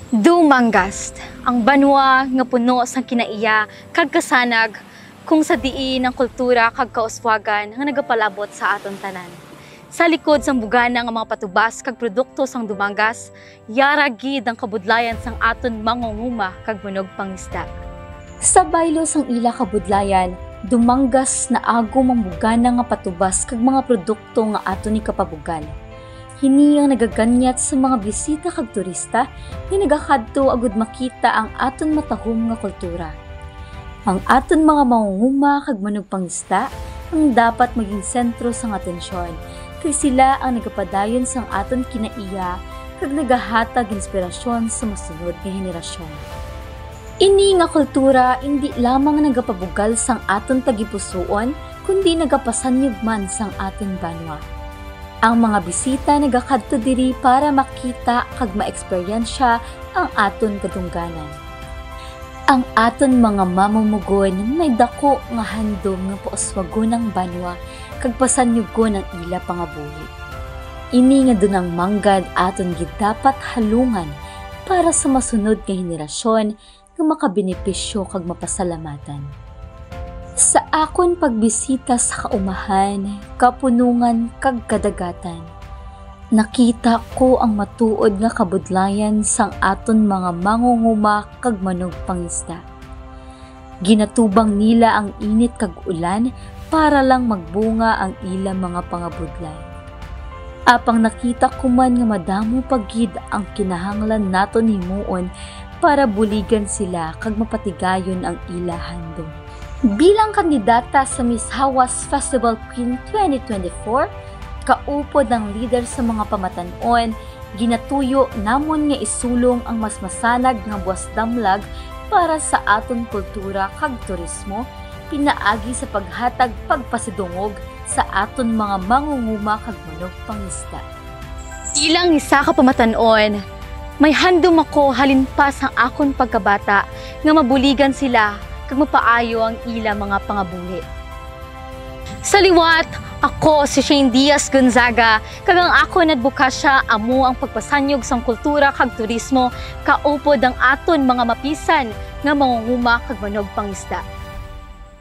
Dumangas, ang banwa nga puno sang kinaiya kag kasanag kung sa diin ang kultura kag kauswagan nga nagapalabot sa aton tanan. Sa likod sang bugana nga mga patubas kag produkto sang Dumangas, yara gid ang kabudlayan sang aton mangunguma kag bunog pangisda. Sa baylo sang ila kabudlayan, Dumangas na agom ang bugana nga patubas kag mga produkto nga aton ni kapabugan. Hini ang nagaganyat sa mga bisita kag turista nga nagakadto agud makita ang aton matahom nga kultura. Ang aton mga mangunguma kag manugpangisda ang dapat maging sentro sang atensyon kay sila ang nagapadayon sang aton kinaiya kag nagahatag inspirasyon sa mosunod nga henerasyon. Ini nga kultura hindi lamang nagapabugal sang aton tagipusoon kundi nagapasanyog man sang aton banwa. Ang mga bisita nagakadto diri para makita kag ma-eksperyensya ang aton kadungganan. Ang aton mga mamumugon may dako nga handom nga pauswagon ang banwa kag pasanyugon ang ila pangabuhi. Ini nga dunang manggad aton gid dapat halungan para sa masunod nga henerasyon nga makabenepisyo kag mapasalamatan. Sa akon pagbisita sa kaumahan, kapunungan kag kadagatan, nakita ko ang matuod nga kabudlayan sang aton mga mangunguma kag manugpangisda. Ginatubang nila ang init kag ulan para lang magbunga ang ilang mga pangabudlay. Apang nakita ko man nga madamo pagid ang kinahanglan naton himuon para buligan sila kag mapatigayon ang ila handom. Bilang kandidata sa Miss Hawas Festival Queen 2024, kaupod ang leader sa mga pamatanon, ginatuyo namon nga isulong ang mas masanag nga buwas damlag para sa aton kultura kag turismo, pinaagi sa paghatag pagpasidungog sa aton mga mangunguma kag manugpangisda. Ilang isa ka pamatanon, may handom ako halinpas ang akon pagkabata nga mabuligan sila kag mapaayo ang ila mga pangabuhi. Sa liwat, ako si Shane Diaz Gonzaga, kag ang ako nadbukasya amo ang pagpasanyog sang kultura kag turismo kaupod ang aton mga mapisan nga mangunguma kag manugpangisda.